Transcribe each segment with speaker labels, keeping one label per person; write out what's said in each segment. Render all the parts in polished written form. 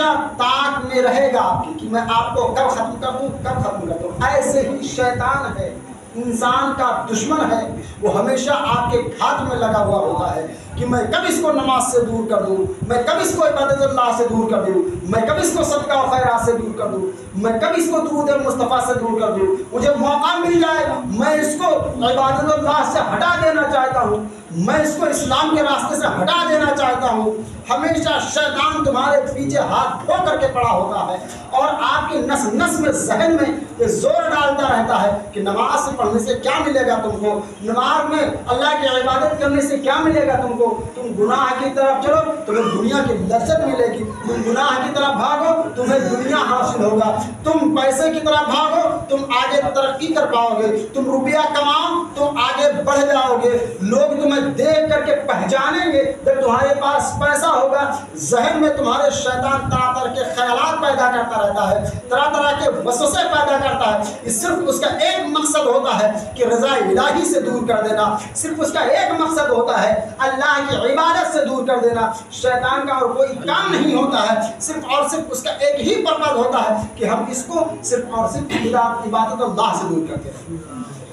Speaker 1: हमेशा ताक में रहेगा आपकी कि मैं आपको कब खत्म कर दूं, कब खत्म कर दूं। ऐसे ही शैतान है, इंसान का दुश्मन है, वो हमेशा आपके घात में लगा हुआ होता है कि मैं कब इसको नमाज से दूर कर दूं, मैं कब इसको इबादतुल्लाह से दूर कर दूं, मैं कब इसको सदका व खैरात से दूर कर दूं, मैं कब इसको दुरूद मुस्तफ़ा से दूर कर दूं। मुझे मौका मिल जाए मैं इसको इबादतुल्लाह से हटा देना चाहता हूँ, मैं इसको इस्लाम के रास्ते से हटा देना चाहता हूँ। हमेशा शैतान तुम्हारे पीछे हाथ धो करके पड़ा होता है और आपकी नस नस में, जहन में ये जोर डालता रहता है कि नमाज से पढ़ने से क्या मिलेगा तुमको, नमाज में अल्लाह की इबादत करने से क्या मिलेगा तुमको, तुम गुनाह की तरफ चलो तुम्हें दुनिया की लज्जत मिलेगी, तुम गुनाह की तरफ भागो तुम्हें दुनिया हासिल होगा, तुम पैसे की तरफ भागो तुम आगे तरक्की कर पाओगे, तुम रुपया कमाओ तुम आगे बढ़ जाओगे, लोग तुम्हें देख करके पहचानेंगे। जब तुम्हारे पास पैसा होगा, जहन में तुम्हारे शैतान तरह तरह के ख्यालात पैदा करता रहता है, तरह तरह के वसवसे पैदा करता है। सिर्फ उसका एक मकसद होता है कि रज़ा इलाही से दूर कर देना, सिर्फ उसका एक मकसद होता है अल्लाह की इबादत से दूर कर देना। शैतान का और कोई काम नहीं होता है, सिर्फ और सिर्फ उसका एक ही पर्पज होता है कि हम इसको सिर्फ और सिर्फ इबादत अल्लाह से दूर करते हैं।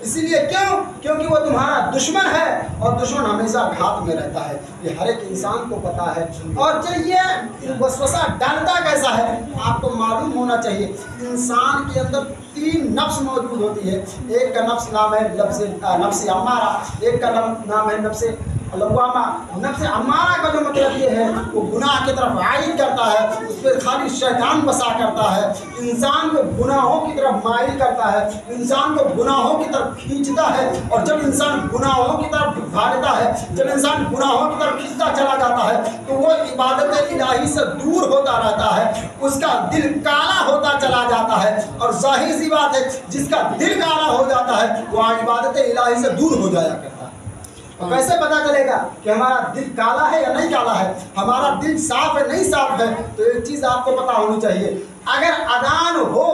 Speaker 1: इसीलिए क्यों? क्योंकि वो तुम्हारा दुश्मन है और दुश्मन हमेशा घात में रहता है, ये हर एक इंसान को पता है। और चलिए वसवसा डालता कैसा है आपको मालूम होना चाहिए। इंसान के अंदर 3 नफ्स मौजूद होती है। एक का नफ्स नाम है नफ्स अम्मारा, एक का नाम है नफ्स लवामा। नफ्स अम्मारा का जो मतलब ये है वो गुनाह की तरफ आयद करता है, उस पर खाली शैतान बसा करता है, इंसान को गुनाहों की तरफ माइल करता है, इंसान को गुनाहों की तरफ खींचता है। और जब इंसान गुनाहों की तरफ भागता है, जब इंसान गुनाहों की तरफ खींचता चला जाता है तो वो इबादत इलाही से दूर होता रहता है, उसका दिल काला होता चला जाता है। और जाहिर सी बात है जिसका दिल काला हो जाता है वो इबादत इलाही से दूर हो जाया करता है। कैसे पता चलेगा कि हमारा दिल काला है या नहीं काला है, हमारा दिल साफ है नहीं साफ है? तो एक चीज़ आपको पता होनी चाहिए, अगर अजान हो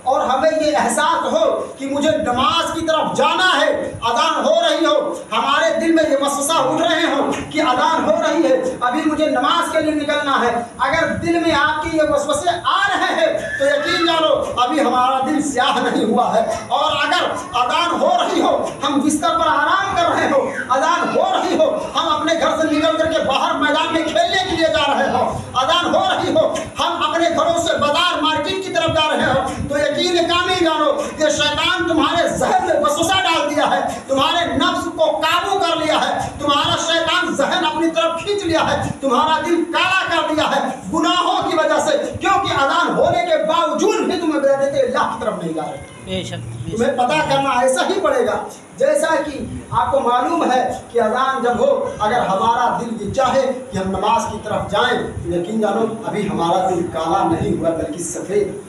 Speaker 1: और हमें ये एहसास हो कि मुझे नमाज की तरफ जाना है, अजान हो रही हो, हमारे दिल में ये वसवसा उठ रहे हो कि अजान हो रही है, अभी मुझे नमाज के लिए निकलना है, अगर दिल में आपके ये वसवसे आ रहे हैं तो यकीन जानो अभी हमारा दिल स्याह नहीं हुआ है। और अगर अजान हो रही हो, हम बिस्तर पर आराम कर रहे हो, अजान हो रही हो, हम अपने घर से निकल करके बाहर मैदान में खेलने के लिए जा रहे हो, अजान हो रही हो, हम अपने घरों से बाजार मार्केट की तरफ जा रहे हो, तो यकीन कामिल जानो ये शैतान तुम्हारे जहन में वसवसा डाल दिया है, तुम्हारे नफ्स को काबू कर लिया है, तुम्हारा शैतान जहन अपनी तरफ खींच लिया है, तुम्हारा दिल काला कर दिया है गुनाहों की वजह से, क्योंकि अजान होने के बावजूद भी तुम्हें बेअदबी अल्लाह की तरफ नहीं जा रहे। तुम्हें पता करना ऐसा ही पड़ेगा जैसा कि आपको मालूम है कि अजान जब हो, अगर हमारा दिल ये चाहे कि हम नमाज की तरफ जाएं, तो यकीन जानो अभी हमारा दिल काला नहीं हुआ बल्कि सफ़ेद।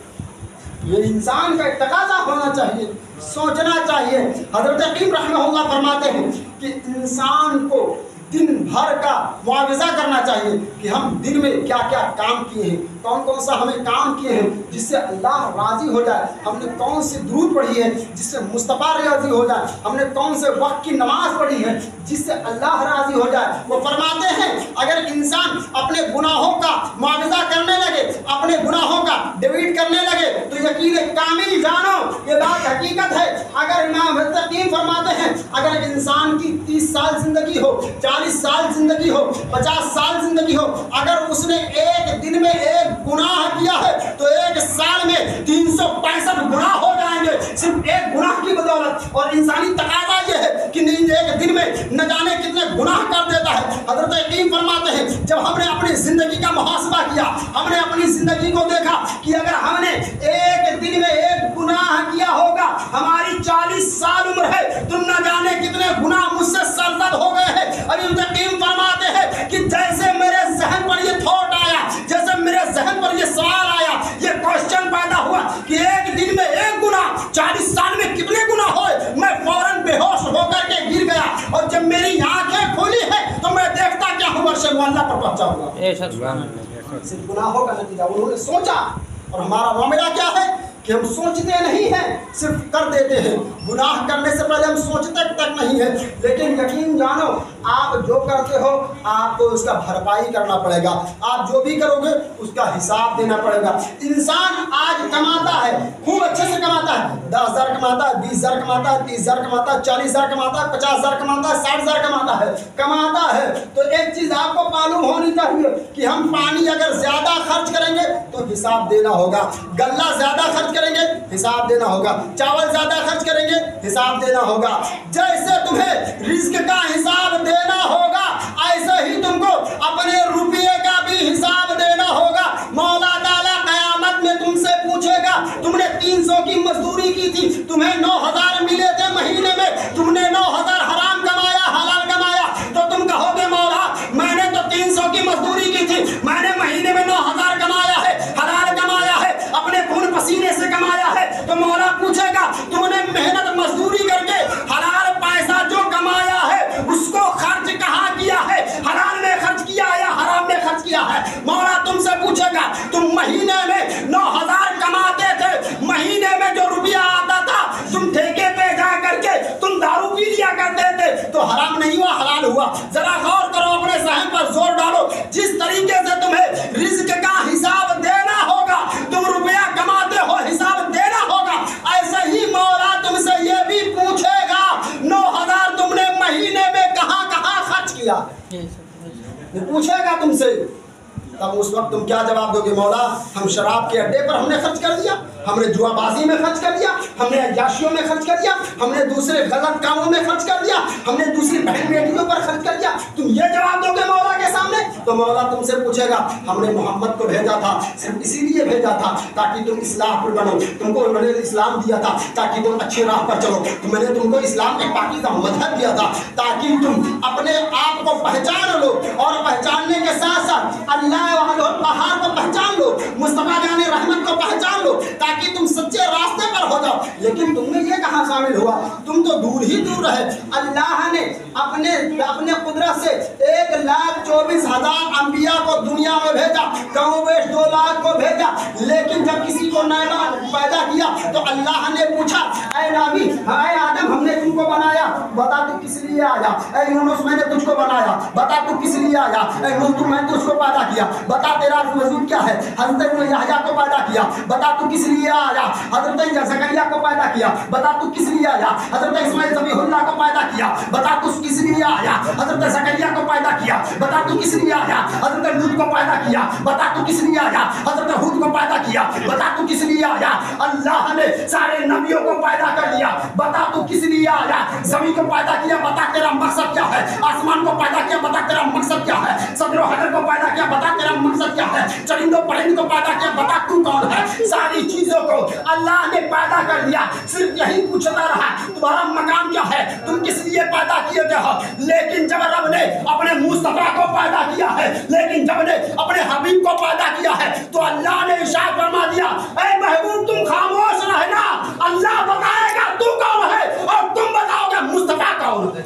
Speaker 1: ये इंसान का एक तकाजा होना चाहिए, सोचना चाहिए। हज़रत हकीम रहमतुल्लाह फरमाते हैं कि इंसान को दिन भर का मुआवजा करना चाहिए कि हम दिन में क्या क्या काम किए हैं, कौन कौन सा हमें काम किए हैं जिससे अल्लाह राज़ी हो जाए, हमने कौन सी दुरूद पढ़ी है जिससे मुस्तफ़ा राज़ी हो जाए, हमने कौन से वक्त की नमाज पढ़ी है जिससे अल्लाह राज़ी हो जाए। वो फरमाते हैं अगर इंसान अपने गुनाहों का मुआवजा करने लगे, अपने गुनाहों का डिलीट करने लगे, तो यकीन कामिल जानो ये बात हकीकत है। अगर इमाम हकीम फरमाते हैं अगर इंसान की 30 साल जिंदगी हो, 40 साल जिंदगी हो, 50 साल जिंदगी हो, अगर उसने एक दिन में एक गुनाह किया है तो एक साल में 365 गुनाह हो जाएंगे सिर्फ एक गुनाह की बदौलत। और इंसानी तकाजा ये है कि नहीं एक दिन में न जाने कितने गुनाह कर देता है। हज़रत हकीम फरमाते हैं जब हमने अपनी जिंदगी का मुहासबा किया, हमने अपनी जिंदगी को देखा कि अगर हमने एक दिन में एक गुनाह किया होगा, हमारी 40 साल उम्र है, तुम न जाने कितने गुनाह मुझसे सरजद हो गए हैं। हकीम फरमाते हैं कि जैसे मेरे जहन पर ये थॉट आया, जैसे मेरे जहन पर ये सवाल आया, ये क्वेश्चन पैदा हुआ कि एक दिन में एक गुनाह 40 साल में कितने गुनाह होए, मैं फौरन बेहोश होकर के गिर गया। और जब मेरी आंखें खुली है तो मैं देखता क्या हूँ वर्ष अल्लाह पर पहुंचा हुआ। सिर्फ गुनाहों का नतीजा उन्होंने सोचा। और हमारा मामला क्या है कि हम सोचते नहीं हैं, सिर्फ कर देते हैं। गुनाह करने से पहले हम सोचते तक नहीं है, लेकिन यकीन जानो आप जो करते हो आपको उसका भरपाई करना पड़ेगा। आप जो भी करोगे उसका हिसाब देना पड़ेगा। इंसान आज कमाता है, खूब अच्छे से कमाता है, 10,000 कमाता है, 20,000 कमाता है, 30,000 कमाता है, 40,000 कमाता है, 50,000 कमाता है, 60,000 कमाता है। तो एक चीज आपको मालूम होनी चाहिए कि हम पानी अगर ज्यादा खर्च करेंगे तो हिसाब देना होगा, गल्ला ज्यादा खर्च करेंगे हिसाब देना होगा, चावल ज्यादा खर्च करेंगे हिसाब देना होगा। जैसे तुम्हें रिस्क का हिसाब देना होगा, ऐसे ही तुमको अपने रुपये का भी हिसाब देना होगा। मौला ताला कयामत में तुमसे पूछेगा, तुमने 300 की मजदूरी की थी, तुम्हें 9,000 मिले थे महीने में, तुमने 9,000 हराम कमाया हलाल कमाया, तो तुम कहोगे मौला मैंने तो 300 की मजदूरी की थी, मैंने महीने में 9,000 कमाया है, हलाल कमाया है, अपने खून पसीने से कमाया है। तो मौला पूछेगा तुमने मेहनत मजदूरी करके हलाल पैसा जो कमाया है उसको खर्च कहाँ किया है, हलाल में खर्च किया या हराम में खर्च किया है? मौला तुमसे पूछेगा तुम महीने में 9,000 कमाते थे, महीने में जो रुपया आता था तुम ठेके पे जा करके तुम दारू पी लिया करते थे, तो हराम नहीं हुआ हलाल हुआ? जरा गौर करो, अपने ज़हन पर जोर डालो। जिस तरीके से तुम्हें रिज्क का हिसाब देना होगा, तुम रुपया कमाते हो हिसाब देना होगा, ऐसे ही मौला तुमसे ये भी पूछेगा 9,000 तुमने महीने में कहाँ कहाँ खर्च किया, पूछेगा तुमसे। तब उस वक्त तुम क्या जवाब दोगे? मौला हम शराब के अड्डे पर हमने खर्च कर दिया, हमने जुआबाजी में खर्च कर दिया, हमने अय्याशियों में खर्च कर दिया, हमने दूसरे गलत कामों में खर्च कर दिया, हमने दूसरी बहन बेटियों पर खर्च कर दिया। तुम ये जवाब दोगे मौला के सामने? तो मौला तुमसे पूछेगा हमने मोहम्मद को भेजा था सिर्फ इसीलिए भेजा था ताकि तुम इस्लाम पर बनो, तुमको उन्होंने इस्लाम दिया था ताकि तुम अच्छे राह पर चलो, मैंने तुमको इस्लाम एक पाकीज़ा मज़हब दिया था ताकि तुम अपने आप को पहचान लो, और पहचानने के साथ साथ अल्लाह पहाड़ को पहचान लो, मुस्तफा जाने रहमत को पहचान लो, ताकि तुम सच्चे रास्ते पर हो जाओ। लेकिन तुमने ये कहाँ शामिल हुआ? तुम तो दूर ही दूर रहे। अल्लाह ने अपने कुदरत से 1,24,000 अंबिया को दुनिया में भेजा, कमोबेश 2 लाख को भेजा, लेकिन जब किसी को नया पैदा किया तो अल्लाह ने पूछा ऐ नबी, ऐ आदम हमने तुमको बनाया, बता तू किस लिए आया? ऐ यूनुस मैंने तुझको बनाया, बता तू किस लिए आया? ऐ नूह मैं तुझको पैदा किया, बता तेरा वजूद क्या है? हज़रत यहया को पैदा किया, बता तू किस लिए आया? हज़रत ज़करिया को पैदा किया, बता तू किस लिए आया? हज़रत इस्माइल ज़बीहुल्लाह को पैदा किया, बता तू किस लिए आया? हज़रत ज़करिया को पैदा किया, बता तू किस लिए आया? हज़रत लूत को पैदा किया, बता तू किस लिए आया? हज़रत हूद को पैदा किया, बता तू किस लिए आया? अल्लाह ने सारे नबियों को पैदा कर दिया, बता तू किस लिए आया? ज़मीन को पैदा किया, बता तेरा मकसद क्या है? आसमान को पैदा किया, बता तेरा मकसद क्या है? सदर हजर को पैदा किया, बता तेरा मकसद क्या है? चरिंदों परिंदों को पैदा किया, बता तू कौन है? सारी चीजों को अल्लाह ने पैदा कर दिया, सिर्फ यही पूछता रहा तुम्हारा मकाम क्या है, तुम किस लिए पैदा किए गए हो। लेकिन जब रब ने अपने मुस्तफा को पैदा किया है, लेकिन जब ने अपने हबीब को पैदा किया है, तो अल्लाह ने इरशाद फरमा दिया ऐ महबूब तुम खामोश रहना, अल्लाह बताएगा तू कौन है और तुम बताओगे मुस्तफा कौन है।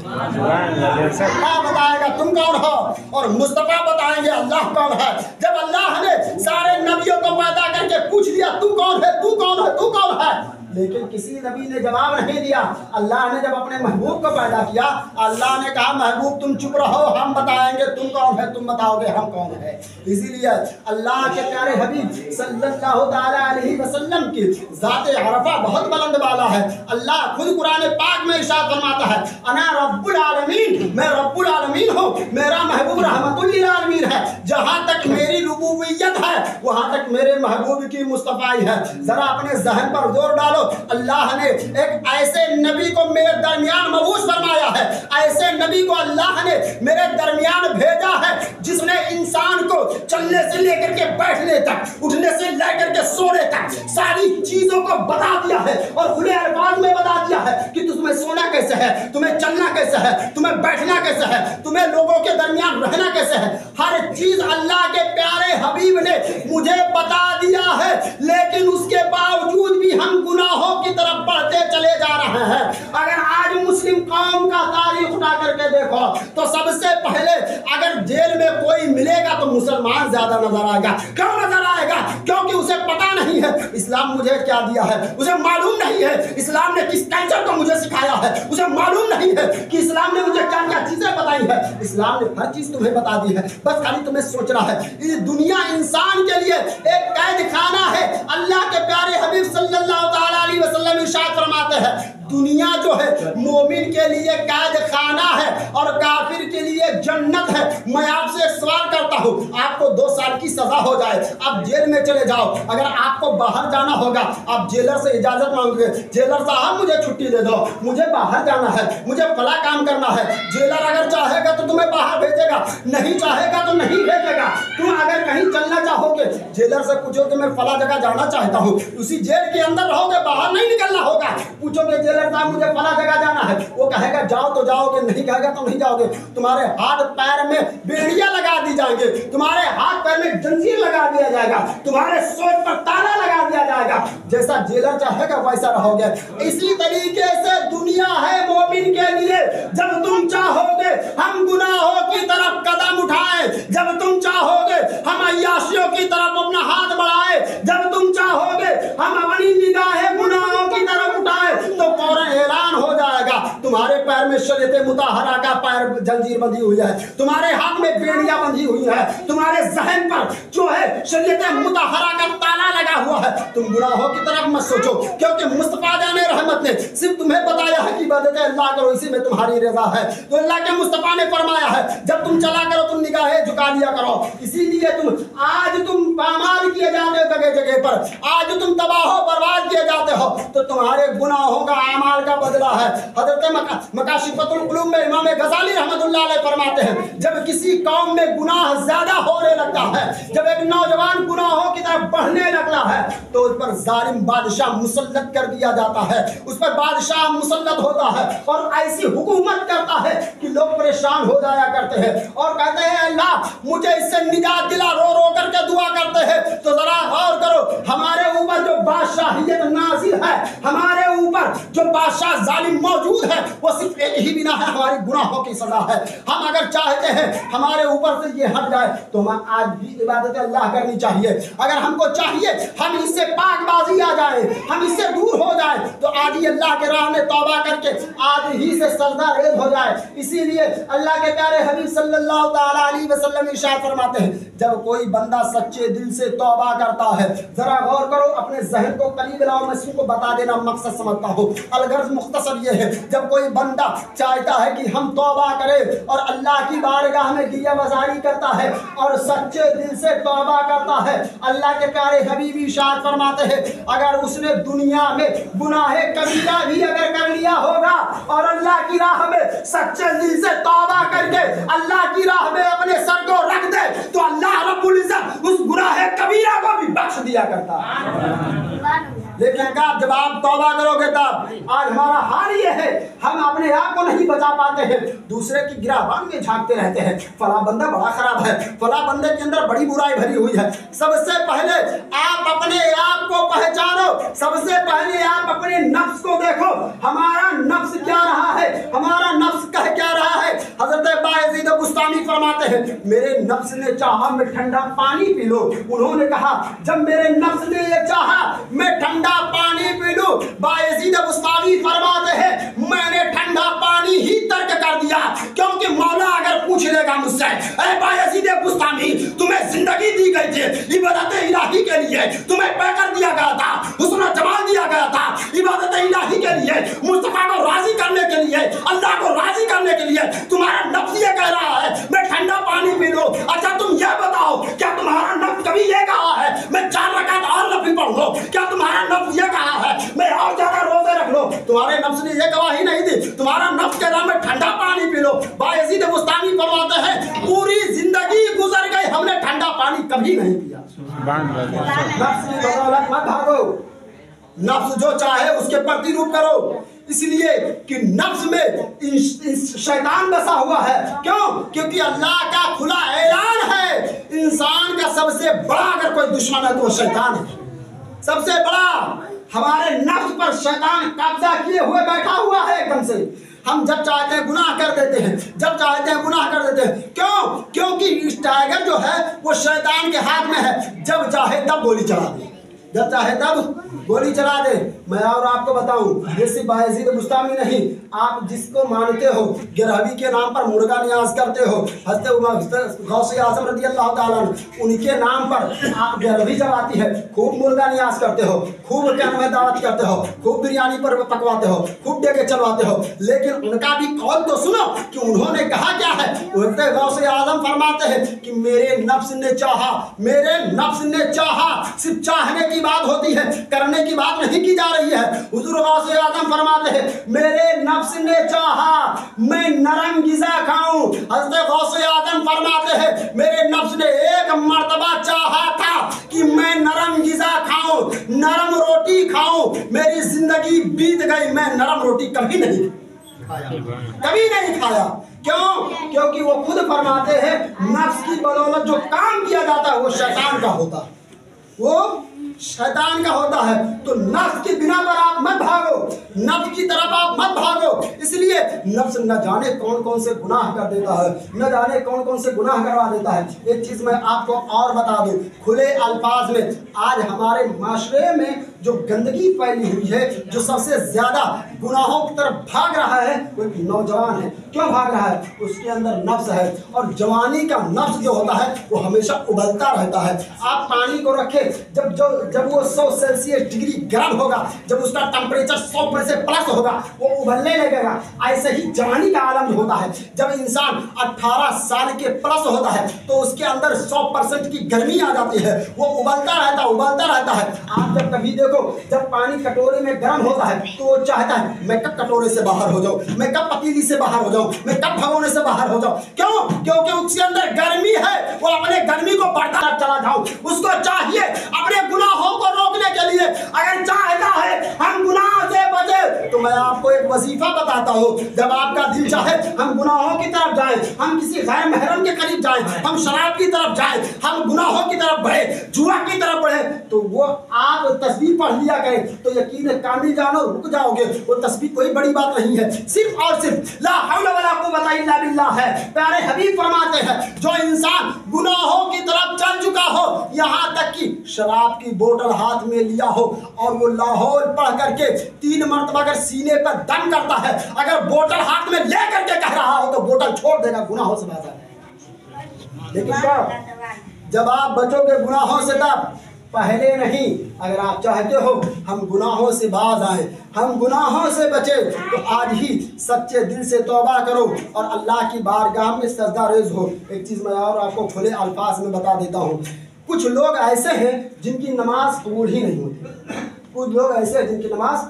Speaker 1: अल्लाह बताएगा तुम कौन हो और मुस्तफा बताएंगे अल्लाह कौन है। जब अल्लाह ने सारे नबियों को पैदा करके पूछ लिया तू कौन है, तू कौन है, तू कौन है, लेकिन किसी नबी ने जवाब नहीं दिया। अल्लाह ने जब अपने महबूब को पैदा किया, अल्लाह ने कहा महबूब तुम चुप रहो, हम बताएंगे तुम कौन है, तुम बताओगे हम कौन है। इसीलिए अल्लाह के प्यारे हबीब सल्लल्लाहु ताला अलैहि वसल्लम की ज़ात अरफा बहुत बुलंद वाला है। अल्लाह खुद कुरान पाक में इरशाद फरमाता है अना रब्बुल आलमीन, मैं रब्बुल आलमीन हूँ, मेरा महबूब रहमतुल लिल आलमीन है। जहाँ तक मेरी रुबूबियत है वहाँ तक मेरे महबूब की मुस्तफाई है। जरा अपने जहन पर जोर डालो, अल्लाह ने एक ऐसे नबी को मेरे दरमियान मबूस फरमाया है, ऐसे नबी को अल्लाह ने मेरे दरमियान भेजा है जिसने इंसान को चलने से लेकर के बैठने तक, उठने से लेकर के सोने तक सारी चीजों को बता दिया है और खुले अल्फाज में बता दिया है कि तुम्हें सोना कैसे है, तुम्हें चलना कैसे है, तुम्हें बैठना कैसे है, तुम्हें लोगों के दरमियान रहना कैसे है। हर चीज अल्लाह के प्यारे हबीब ने मुझे बता दिया है, लेकिन उसके बावजूद भी हम गुनाहों की तरफ बढ़ते चले जा रहे हैं। अगर आज मुस्लिम कौम का तारीख उठा करके देखो तो सबसे पहले अगर जेल में कोई मिलेगा तो मुसलमान ज्यादा नजर आएगा। क्यों नजर आएगा? क्योंकि उसे पता नहीं है इस्लाम मुझे क्या दिया है, उसे मालूम नहीं है इस्लाम ने किस कल्चर को मुझे सिखाया है, उसे मालूम नहीं है कि इस्लाम ने मुझे क्या क्या चीजें बताई है। इस्लाम ने हर चीज तुम्हें बता दी है, बस खाली तुम्हें सोचना है। ये दुनिया इंसान के लिए एक कैद खाना है। अल्लाह के प्यारे हबीब सल्लल्लाहु ताला अलैहि वसल्लम इरशाद फरमाते हैं दुनिया जो है मोमिन के लिए कैद खाना है और काफिर के लिए जन्नत है। मैं आपसे एक सवाल करता हूँ, आपको 2 साल की सजा हो जाए, आप जेल में चले जाओ, अगर आपको बाहर जाना होगा आप जेलर से इजाजत मांगोगे, जेलर साहब मुझे छुट्टी दे दो, मुझे बाहर जाना है, मुझे फला काम करना है। जेलर अगर चाहेगा तो तुम्हें बाहर भेजेगा, नहीं चाहेगा तो नहीं भेजेगा। तुम अगर कहीं चलना चाहोगे जेलर से पूछोगे मैं फला जगह जाना चाहता हूँ, उसी जेल के अंदर रहोगे, बाहर नहीं निकलना होगा। पूछोगे जेलर साहब मुझे फला जगह जाना है, वो कहेगा जाओ तो जाओगे, नहीं कहेगा तो नहीं जाओगे। तुम्हारे हाथ पैर में बेड़ियां लगा दी जाएंगे, तुम्हारे हाथ पैर में जंजीर लगा दिया जाएगा, तुम्हारे सोच पर ताला लगा दिया जाएगा। जैसा जेलर चाहेगा वैसा रहोगे। इसी तरीके से दुनिया है मोमिन के लिए। जब तुम चाहोगे हम गुनाहों की तरफ कदम उठाए, जब तुम चाहोगे हम अय्याशियों की तरफ अपना हाथ बढ़ाए, जब तुम चाहोगे हम अपनी निगाहें गुनाहों की तरफ उठाए तो फौरन ऐलान हो जाएगा तुम्हारे पैर में शरीयत मुताहरा का पैर जंजीर बंधी हुई है, तुम्हारे हाथ में बेड़ियां बंधी हुई है, तुम्हारे जहन पर जो है शरीयत मुताहरा का ताला लगा हुआ है। तुम गुनाहों की तरफ मत सोचो, क्योंकि मुस्तफा जाने रहमत ने सिर्फ तुम्हें बताया है कि इबादत अल्लाह करो, इसी में तुम्हारी रजा है। तो अल्लाह के मुस्तफा ने फरमाया है जब तुम चला करो तुम निगाहें झुका लिया करो। इसीलिए तुम पामाल किए जाते हो जगह जगह पर, आज तुम तबाह बर्बाद किए जाते हो तो तुम्हारे गुनाहों का अमाल का बदला है। हजरत मकाशिफतुल कुलूब में इमाम गजाली रहमतुल्लाह अलैह फरमाते हैं जब किसी कौम में गुनाह ज्यादा होने लगता है, जब एक नौजवान गुनाहों की तरफ बढ़ने लगता है तो उस पर जालिम बादशाह मुसल्लत कर दिया जाता है, उस पर बादशाह मुसल्लत होता है और ऐसी हुकूमत करता है कि लोग परेशान हो जाया करते हैं और कहते हैं अल्लाह मुझे इससे निजात दिला, रो रो करके दुआ करते हैं। तो जरा गौर करो हमारे ऊपर जो बादशाहियत नाज़िल है, हमारे ऊपर जो बादशाह जालिम मौजूद है वो सिर्फ एक ही बिना है, हमारी गुनाहों की सजा है। हम अगर चाहते हैं हमारे ऊपर से ये हट जाए तो हम आज भी इबादत अल्लाह करनी चाहिए। अगर हमको चाहिए हम इससे पाकबाजी आ जाए, हम इससे दूर हो जाए तो आज ही अल्लाह के राह में तौबा करके आज ही से सजदा रेज़ हो जाए। इसीलिए अल्लाह के प्यारे हबीब सल्लल्लाहु ताला अलैहि वसल्लम इरशाद फरमाते हैं जब कोई बंदा सच्चे दिल से तौबा करता है, जरा गौर करो अपने ज़हन को करीब लाओ, मैं इसको बता देना मकसद समझता हूँ। अलगर्ज मुख्तसर ये है जब कोई बंदा चाहता है कि हम तौबा करें और अल्लाह की बारगाह में गिया वज़ारी करता है और सच्चे दिल से तौबा करता है, अल्लाह के प्यारे हबीब इरशाद फरमाते हैं अगर उसने दुनिया में गुनाहे कबीरा भी अगर कर लिया होगा और अल्लाह की राह में सच्चे दिल से तौबा करके अल्लाह की राह में अपने सर को रख दे तो अल्लाह रब्बुल इज्जत उस गुनाहे कबीरा को भी बख्श दिया करता है। लेकिन कब जब आप तौबा करोगे तब आज हमारा हाल ये है हम अपने आप को नहीं बचा पाते हैं, दूसरे की गिराबान में झांकते रहते हैं। फला बंदा बड़ा खराब है, फला बंदे के अंदर बड़ी बुराई भरी हुई है। सबसे पहले आप अपने आप को पहचानो, सबसे पहले आप अपने नफ्स को देखो, हमारा नफ्स क्या रहा है, हमारा नफ्स कह क्या रहा है। हजरत बायजीद बुस्तामी फरमाते हैं मेरे नफ्स ने चाहा मैं ठंडा पानी पी लो, उन्होंने कहा जब मेरे नफ्स ने ये चाहा मैं ठंडा पानी पी लूं, बायजीद बुस्तामी फरमाते हैं मैंने ठंडा पानी ही तर्क कर दिया, क्योंकि मौला अगर पूछ लेगा मुझसे अरे बायजीद बुस्तामी तुम्हें जिंदगी दी गई थी इबादत इलाही के लिए, तुम्हें पैकर दिया गया था, हुस्न जमाल दिया गया था इबादत इलाही के लिए, मुस्तफा को राजी करने के लिए, अल्लाह को राजी करने के लिए, तुम्हारा नफ्स ये कह रहा है मैं ठंडा पानी पी लूं। अच्छा तुम ये बताओ क्या तुम्हारा नफ्स कभी ये कहा है मैं 4 रकात और नफिल पढ़ लूं? क्या तुम्हारा नफ्स ये कहा है मैं और ज्यादा रोजे रख लो? तुम्हारे नफ्स ने ये गवाही नहीं दी, तुम्हारा नफ्स कह रहा मैं ठंडा पानी पी लो। बायजीद बुस्तामी फरमाते हैं पूरी जिंदगी गुजर गई हमने ठंडा पानी कभी नहीं पिया। नफ्स की बदौलत मत भागो, नफ्स जो चाहे उसके प्रतिरूप करो, इसलिए कि नफ्स में शैतान बसा हुआ है। क्यों? क्योंकि अल्लाह का खुला ऐलान है इंसान का सबसे बड़ा अगर कोई दुश्मन है तो वो शैतान है। सबसे बड़ा हमारे नफ्स पर शैतान कब्जा किए हुए बैठा हुआ है एकदम से। हम जब चाहते हैं गुनाह कर देते हैं, जब चाहते हैं गुनाह कर देते हैं। क्यों? क्योंकि इस टाइगर जो है वो शैतान के हाथ में है, जब चाहे तब गोली चला दे, जब चाहे तब गोली चला दे। मैं और आपको बताऊं, ये सिर्फ बायजीद बुस्तामी नहीं, आप जिसको मानते हो, गिरहवी के नाम पर मुर्गा न्याज करते हो, हज़रत गौसे आज़म रज़ी अल्लाह ताला उनके नाम पर आप गिरहवी जब आती है खूब मुर्गा न्याज करते हो, खूब कहन में दावत करते हो, खूब बिरयानी पर पकवाते हो, खूब डेगे चलवाते हो, लेकिन उनका भी कौल तो सुनो कि उन्होंने कहा क्या है। हज़रत गौसे आज़म फरमाते हैं कि मेरे नफ्स ने चाहा, मेरे नफ्स ने चाहा। सिर्फ चाहने की बात होती है, करने की बात नहीं की जा रही है। हुजूर गौसे आज़म फरमाते हैं मेरे नफ्स ने चाहा मैं नरम गिज़ा खाऊं। हज़रत गौसे आज़म फरमाते हैं मेरे नफ्स ने एक मर्तबा चाहा था कि मैं नरम गिज़ा खाऊं, नरम रोटी खाऊं। मेरी जिंदगी बीत गई, मैं नरम रोटी कभी नहीं खाया, कभी नहीं खाया। क्यों? क्योंकि वो खुद फरमाते हैं नफ्स की बदौलत जो काम किया जाता है वो शैतान का होता है, वो शैतान का होता है। तो नफ्स के बिना पर आप मत भागो, नफ्स की तरफ आप मत भागो। इसलिए नफ्स न जाने कौन कौन से गुनाह कर देता है, न जाने कौन कौन से गुनाह करवा देता है। एक चीज़ मैं आपको और बता दूं, खुले अल्फाज में आज हमारे माशरे में जो गंदगी फैली हुई है, जो सबसे ज़्यादा गुनाहों की तरफ भाग रहा है वो एक नौजवान है। क्यों भाग रहा है? उसके अंदर नफ्स है, और जवानी का नफ्स जो होता है वो हमेशा उबलता रहता है। आप पानी को रखें, जब वो 100 सेल्सियस डिग्री गर्म होगा, जब उसका टेम्परेचर 100 से प्लस होगा, वो उबलने लगेगा। ऐसे ही जवानी का आलम होता है, जब इंसान 18 साल के प्लस होता है तो उसके अंदर 100% की गर्मी आ जाती है, वो उबलता रहता है, उबलता रहता है। आप जब कभी देखो, जब पानी कटोरे में गर्म होता है तो वो चाहता है मैं कब कटोरे से बाहर हो जाऊं, मैं कब पतीली से बाहर हो जाऊं, मैं कब भगोने से बाहर हो जाऊं। क्यों? क्योंकि उसके अंदर गर्मी है, वो अपने गर्मी को बढ़ता चला जाओ। उसको चाहिए अपने गुनाहों को रोकने के लिए, अगर चाहता है हम गुनाह से बचे, तो मैं आपको एक वजीफा बताता हूँ। जब आपका दिल चाहे हम गुनाहों की तरफ जाएं, हम किसी गैर महरम के करीब जाएं, हम शराब की तरफ जाएं, हम गुनाहों की तरफ बढ़े, जुआ की तरफ बढ़े, तो वो आप तस्बीह पढ़ लिया करें तो यकीन कामिल जानो रुक जाओगे। वो तस्बीह कोई बड़ी बात नहीं है, सिर्फ और सिर्फ ला हौला वला कुव्वता इल्ला बिल्लाह है। प्यारे हबीब फरमाते हैं जो इंसान गुनाहों की तरफ चल चुका हो, यहाँ तक कि शराब की बोतल हाथ में लिया हो और वो लाहौल पढ़ करके 3 मरतबा अगर सीने पर दम करता है, अगर बोतल हाथ में ले करके कह रहा हो तो बोतल छोड़ देगा, गुनाहों से बाज आएगा। लेकिन क्या जब आप बचोगे गुनाहों से तब, पहले नहीं। अगर आप चाहते हो हम गुनाहों से बाज आए, हम गुनाहों से बचे, तो आज ही सच्चे दिल से तौबा करो और अल्लाह की बारगाह में सजदा रेज़ हो। एक चीज़ मैं और आपको खुले अल्फाज में बता देता हूँ, कुछ लोग ऐसे हैं जिनकी नमाज कबूल ही नहीं होती, कुछ लोग ऐसे हैं जिनकी नमाज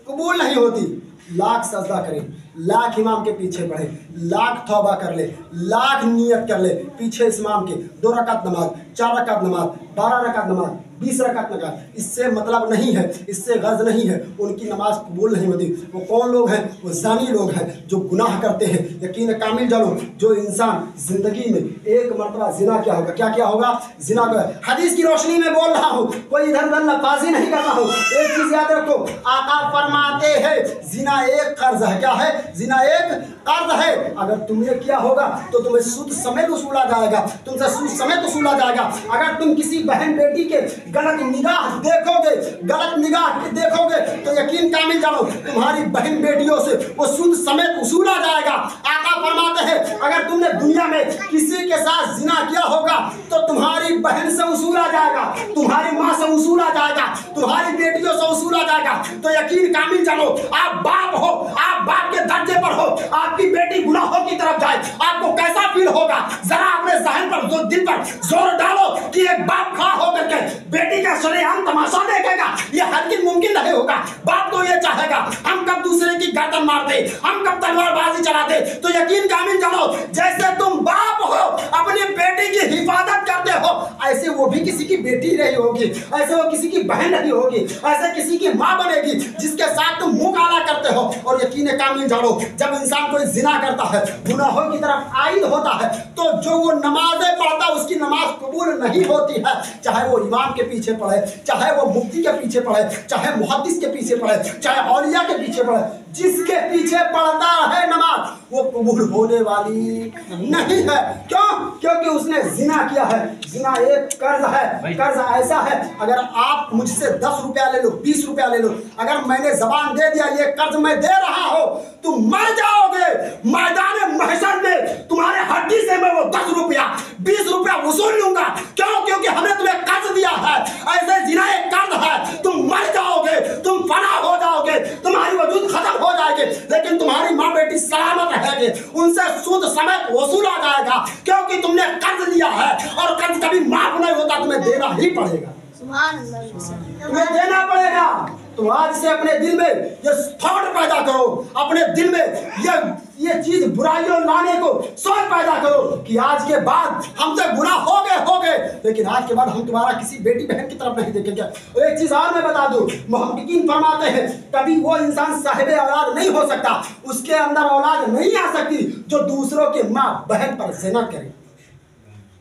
Speaker 1: कबूल नहीं होती। लाख सजदा करें, लाख इमाम के पीछे पढ़े, लाख तौबा कर ले, लाख नियत कर ले पीछे इमाम के, 2 रकात नमाज, 4 रकात नमाज, 12 रकात नमाज, 20 रकात नमाज, इससे मतलब नहीं है, इससे गर्ज नहीं है, उनकी नमाज कबूल नहीं होती। वो कौन लोग हैं? वो जानी लोग हैं जो गुनाह करते हैं। यकीन कामिल जानो, जो इंसान जिंदगी में एक मरतबा जिना क्या होगा, क्या क्या होगा, जिना का हदीस की रोशनी में बोल रहा हूँ, कोई इधर उधर लफाजी नहीं कर रहा हूँ। एक चीज याद रखो, आका फरमाते हैं जिना एक कर्ज है। क्या है? जिना एक कर्ज है। अगर तुमने किया होगा तो तुम्हें सूद समेत वसूला जाएगा, तुमसे सूद समेत वसूला जाएगा। अगर तुम किसी बहन बेटी के गलत निगाह देखोगे, गलत निगाह देखोगे तो यकीन कामिल जानो तुम्हारी बहन बेटियों से वो सूद समेत वसूला जाएगा। आका फरमाते हैं अगर तुमने दुनिया में किसी के साथ जिना किया होगा तो तुम्हारी बहन से वसूला जाएगा, तुम्हारी माँ से वसूला जाएगा, तुम्हारी बेटियों से वसूला जाएगा। तो यकीन कामिल जानो, आप बाप हो, आप बाप के दर्जे पर हो, आपकी बेटी गुनाहों की तरफ जाए, आपको कैसा फील होगा? जरा अपने ज़हन पर, दिल पर जोर डालो कि एक बाप खड़ा होकर के बेटी का सरेआम तमाशा देखेगा, ये हरगिज़ मुमकिन नहीं होगा। बाप तो ये चाहेगा हम कब दूसरे की गर्दन मार दे, हम कब तलवारबाजी चला दे। तो यकीन कामिल जानो, जैसे तुम बाप हो अपनी बेटी की हिफाजत करते हो, ऐसे वो भी किसी की बेटी रही होगी, ऐसे वो किसी की बहन रही होगी, ऐसे किसी की माँ बनेगी जिसके साथ तुम मुंह काला करते हो। और यकीन कामिल जानो, जब इंसान कोई जिना करता है, गुनाहों की तरफ आइद होता है, तो जो वो नमाजें पढ़ता है उसकी नमाज कबूल नहीं होती है। चाहे वो इमाम के पीछे पढ़े, चाहे वो मुफ्ती के पीछे पढ़े, चाहे मुहद्दिस के पीछे पढ़े, चाहे औलिया के पीछे पढ़े, जिसके पीछे पढ़ता है नमाज वो कबूल होने वाली नहीं है। क्यों? क्योंकि उसने जिना किया है। जिना एक कर्ज है। कर्ज ऐसा है, अगर आप मुझसे 10 रुपया ले लो, 20 रुपया ले लो, अगर मैंने जबान दे दिया ये कर्ज मैं दे रहा हो, तुम मर जाओगे। मैदान महशर में तुम्हारे हड्डी से मैं वो 10 रुपया 20 रुपया वसूल लूंगा। क्यों? क्योंकि हमने तुम्हें कर्ज दिया है। ऐसे जिना एक कर्ज है, तुम मर जाओगे, तुम फना हो जाओगे, तुम्हारी वजूद खत्म हो जाएगी, लेकिन तुम्हारी माँ बेटी सलामत रहेगी। उनसे सूद समेत वसूला जाएगा, क्योंकि तुमने कर्ज लिया है और कर्ज कभी माफ नहीं होता, तुम्हें देना ही पड़ेगा। तुम्हें देना पड़ेगा। तो आज से अपने दिल में ये थॉट पैदा करो, अपने दिल में ये चीज बुराइयों लाने को सोच पैदा करो कि आज के बाद हमसे गुनाह हो गए, लेकिन आज के बाद हम तुम्हारा किसी बेटी बहन की तरफ नहीं देखेंगे। और एक चीज और मैं बता दूं, मुहक्किकीन फरमाते हैं कभी वो इंसान साहिबे औलाद नहीं हो सकता, उसके अंदर औलाद नहीं आ सकती जो दूसरों के माँ बहन पर ज़िना करे।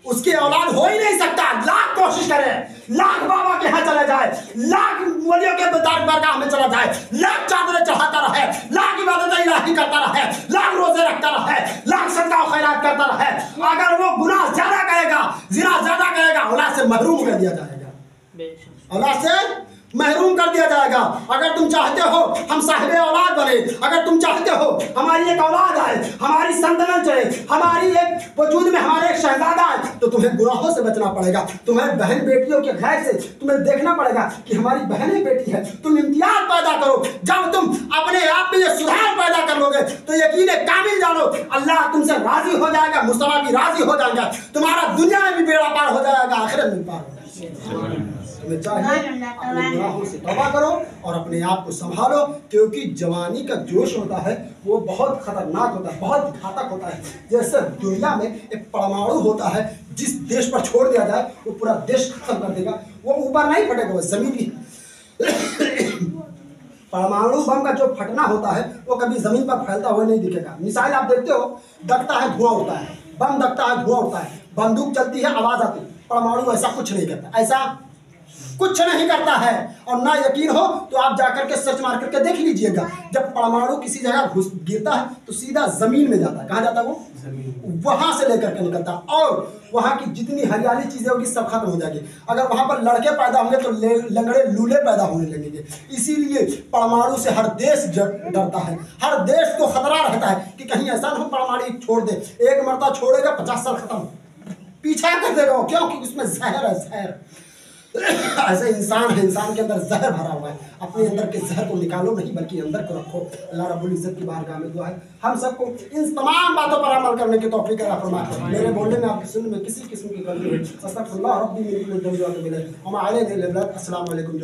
Speaker 1: उसकी औलाद हो ही नहीं सकता। लाख कोशिश करे, लाख बाबा के यहाँ चला जाए, लाख वलियों के दरगाह में चला जाए, लाख चादरें चढ़ाता रहे, लाख इबादत इलाही करता रहे, लाख रोजे रखता रहे, लाख सदका खैरात करता रहे, अगर वो गुनाह ज्यादा करेगा, जिना ज्यादा करेगा, औलाद से महरूम कर दिया जाएगा। औलाद से महरूम कर दिया जाएगा। अगर तुम चाहते हो हम साहिबे औलाद बने, अगर तुम चाहते हो हमारी एक औलाद आए, हमारी संतान चले, हमारी एक वजूद में हमारे एक शहजादा आए, तो तुम्हें गुनाहों से बचना पड़ेगा। तुम्हें बहन बेटियों के गैर से तुम्हें देखना पड़ेगा कि हमारी बहन ही बेटी है। तुम इम्तियाज पैदा करो। जब तुम अपने आप में ये सुधार पैदा कर लोगे तो यकीन कामिल जानो अल्लाह तुमसे राजी हो जाएगा, मुस्तफा भी राजी हो जाएगा, तुम्हारा दुनिया में भी बेड़ा पार हो जाएगा, आखिरत में पार हो जाएगा। तुम्हें चाहिए अपने गुनाहों से तौबा करो और अपने आप को संभालो, क्योंकि जवानी का जोश होता है वो बहुत खतरनाक होता है, बहुत घातक होता है। जैसे दुनिया में एक परमाणु होता है, जिस देश पर छोड़ दिया जाए वो पूरा देश खत्म कर देगा। वो ऊपर नहीं फटेगा, वो जमीन भी परमाणु बम का जो फटना होता है वो कभी जमीन पर फैलता हुआ नहीं दिखेगा। मिसाइल आप देखते हो, दगता है धुआं उड़ता है, बम दगता है धुआं उड़ता है, बंदूक चलती है आवाज आती है। परमाणु ऐसा कुछ नहीं करता, ऐसा कुछ नहीं करता है। और ना यकीन हो तो आप जाकर के सर्च मार करके देख लीजिएगा, जब परमाणु किसी जगह घुस गिरता है तो सीधा जमीन में जाता है। कहाँ जाता है वो? वहां से लेकर के निकलता है और वहां की जितनी हरियाली चीजें होगी सब खत्म हो जाएगी। अगर वहां पर लड़के पैदा होंगे तो लंगड़े लूले पैदा होने लगेंगे। इसीलिए परमाणु से हर देश डरता है, हर देश को खतरा रहता है कि कहीं ऐसा ना हो परमाणु छोड़ दे। एक मरतबा छोड़ेगा 50 साल खत्म, पीछा कर देगा, क्योंकि उसमें जहर है, जहर। ऐसे इंसान है, इंसान के अंदर जहर भरा हुआ है। अपने अंदर के जहर को निकालो नहीं, बल्कि अंदर को रखो। अल्लाह रब्बुल इज्जत की बारगाह में दुआ है हम सबको इन तमाम बातों पर अमल करने की तौफीक अता फरमाए। मेरे बोलने में आपकी सुनने में किसी किस्म की कमी नहीं। अस्तगफिरुल्लाह रब्बी मिन कुल्ली ज़ंबिन व अतूबु इलैह। अस्सलाम वालेकुम।